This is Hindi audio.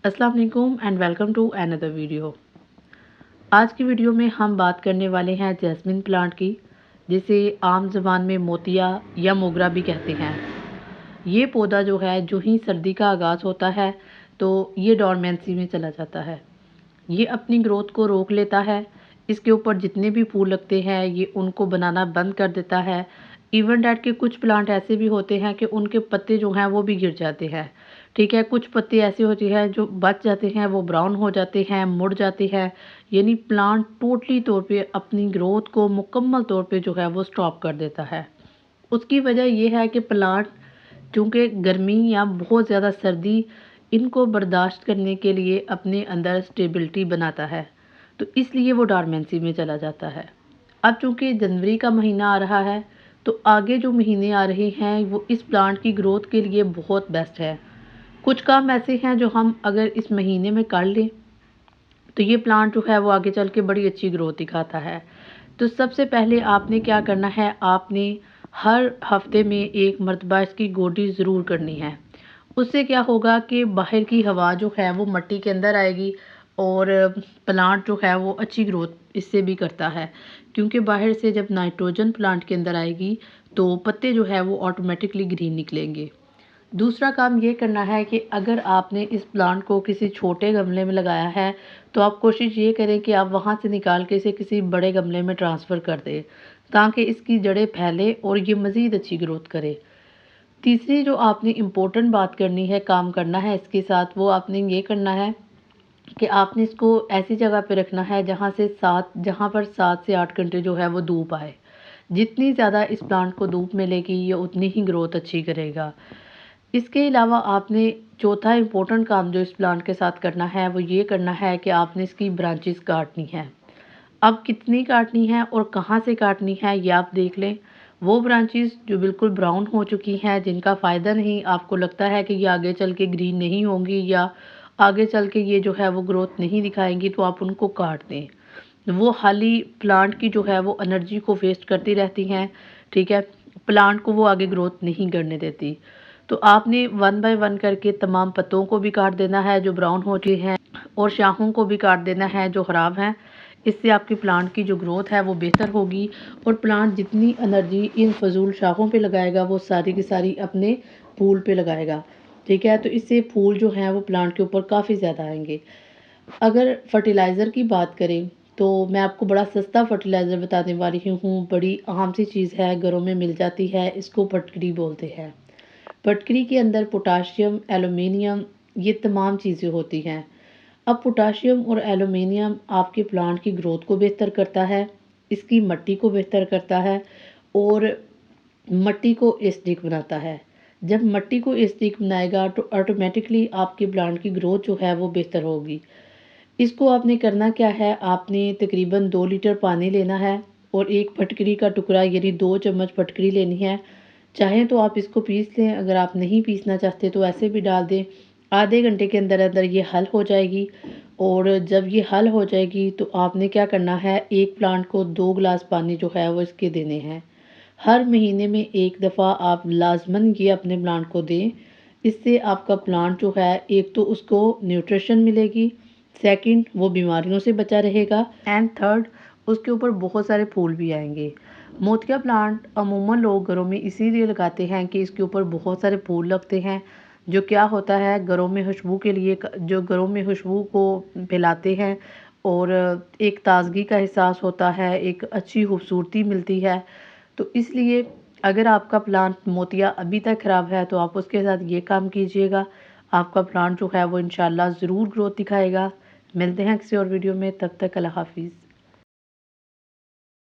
अस्सलाम वालेकुम and welcome to another video. आज की वीडियो में हम बात करने वाले हैं जैस्मिन प्लांट की, जिसे आम ज़बान में मोतिया या मोगरा भी कहते हैं। ये पौधा जो है, जो ही सर्दी का आगाज़ होता है तो ये डोरमेंसी में चला जाता है। ये अपनी ग्रोथ को रोक लेता है। इसके ऊपर जितने भी फूल लगते हैं ये उनको बनाना बंद कर देता है। इवन डैट के कुछ प्लांट ऐसे भी होते हैं कि उनके पत्ते जो हैं वो भी गिर जाते हैं। ठीक है, कुछ पत्ते ऐसे होते हैं जो बच जाते हैं, वो ब्राउन हो जाते हैं, मुड़ जाते हैं। यानी प्लांट टोटली तौर पे अपनी ग्रोथ को मुकम्मल तौर पे जो है वो स्टॉप कर देता है। उसकी वजह ये है कि प्लांट चूँकि गर्मी या बहुत ज़्यादा सर्दी इनको बर्दाश्त करने के लिए अपने अंदर स्टेबिलिटी बनाता है, तो इसलिए वो डॉर्मेंसी में चला जाता है। अब चूँकि जनवरी का महीना आ रहा है, तो आगे जो महीने आ रहे हैं वो इस प्लांट की ग्रोथ के लिए बहुत बेस्ट है। कुछ काम ऐसे हैं जो हम अगर इस महीने में कर लें तो ये प्लांट जो है वो आगे चल के बड़ी अच्छी ग्रोथ दिखाता है। तो सबसे पहले आपने क्या करना है, आपने हर हफ्ते में एक मरतबा इसकी गोडी ज़रूर करनी है। उससे क्या होगा कि बाहर की हवा जो है वो मिट्टी के अंदर आएगी और प्लांट जो है वो अच्छी ग्रोथ इससे भी करता है, क्योंकि बाहर से जब नाइट्रोजन प्लांट के अंदर आएगी तो पत्ते जो है वो ऑटोमेटिकली ग्रीन निकलेंगे। दूसरा काम ये करना है कि अगर आपने इस प्लांट को किसी छोटे गमले में लगाया है तो आप कोशिश ये करें कि आप वहाँ से निकाल के इसे किसी बड़े गमले में ट्रांसफ़र कर दें, ताकि इसकी जड़ें फैलें और ये मज़ीद अच्छी ग्रोथ करे। तीसरी जो आपने इम्पोर्टेंट बात करनी है, काम करना है इसके साथ, वो आपने ये करना है कि आपने इसको ऐसी जगह पे रखना है जहाँ पर 7 से 8 घंटे जो है वो धूप आए। जितनी ज़्यादा इस प्लांट को धूप मिलेगी ये उतनी ही ग्रोथ अच्छी करेगा। इसके अलावा आपने चौथा इम्पोर्टेंट काम जो इस प्लांट के साथ करना है वो ये करना है कि आपने इसकी ब्रांचेस काटनी है। अब कितनी काटनी है और कहाँ से काटनी है ये आप देख लें। वो ब्रांचेस जो बिल्कुल ब्राउन हो चुकी हैं, जिनका फ़ायदा नहीं, आपको लगता है कि ये आगे चल के ग्रीन नहीं होंगी या आगे चल के ये जो है वो ग्रोथ नहीं दिखाएंगी, तो आप उनको काट दें। वो खाली प्लांट की जो है वो एनर्जी को वेस्ट करती रहती हैं। ठीक है, प्लांट को वो आगे ग्रोथ नहीं करने देती। तो आपने वन बाय वन करके तमाम पत्तों को भी काट देना है जो ब्राउन हो चुके हैं, और शाखों को भी काट देना है जो ख़राब हैं। इससे आपकी प्लांट की जो ग्रोथ है वो बेहतर होगी, और प्लांट जितनी एनर्जी इन फजूल शाखों पे लगाएगा वो सारी की सारी अपने फूल पे लगाएगा। ठीक है, तो इससे फूल जो हैं वो प्लांट के ऊपर काफ़ी ज़्यादा आएंगे। अगर फर्टिलाइज़र की बात करें तो मैं आपको बड़ा सस्ता फर्टिलाइज़र बताने वाली हूँ। बड़ी आम सी चीज़ है, घरों में मिल जाती है, इसको फटकरी बोलते हैं। फटकरी के अंदर पोटाशियम, एलुमिनियम, ये तमाम चीज़ें होती हैं। अब पोटाशियम और एलुमिनियम आपके प्लांट की ग्रोथ को बेहतर करता है, इसकी मिट्टी को बेहतर करता है और मिट्टी को एसिडिक बनाता है। जब मिट्टी को एसिडिक बनाएगा तो ऑटोमेटिकली आपके प्लांट की ग्रोथ जो है वो बेहतर होगी। इसको आपने करना क्या है, आपने तकरीबन 2 लीटर पानी लेना है और एक फटकरी का टुकड़ा यानी 2 चम्मच फटकरी लेनी है। चाहें तो आप इसको पीस लें, अगर आप नहीं पीसना चाहते तो ऐसे भी डाल दें। आधे घंटे के अंदर अंदर ये हल हो जाएगी, और जब ये हल हो जाएगी तो आपने क्या करना है, एक प्लांट को 2 गिलास पानी जो है वो इसके देने हैं। हर महीने में एक दफ़ा आप लाजमन ये अपने प्लांट को दें। इससे आपका प्लांट जो है, एक तो उसको न्यूट्रिशन मिलेगी, सेकंड वो बीमारियों से बचा रहेगा, एंड थर्ड उसके ऊपर बहुत सारे फूल भी आएंगे। मोतिया प्लांट अमूमन लोग घरों में इसीलिए लगाते हैं कि इसके ऊपर बहुत सारे फूल लगते हैं, जो क्या होता है, घरों में खुशबू के लिए, जो घरों में खुशबू को फैलाते हैं और एक ताजगी का एहसास होता है, एक अच्छी खूबसूरती मिलती है। तो इसलिए अगर आपका प्लांट मोतिया अभी तक ख़राब है तो आप उसके साथ ये काम कीजिएगा। आपका प्लांट जो है वो इंशाल्लाह ज़रूर ग्रोथ दिखाएगा। मिलते हैं किसी और वीडियो में, तब तक अल्लाह हाफ़िज़।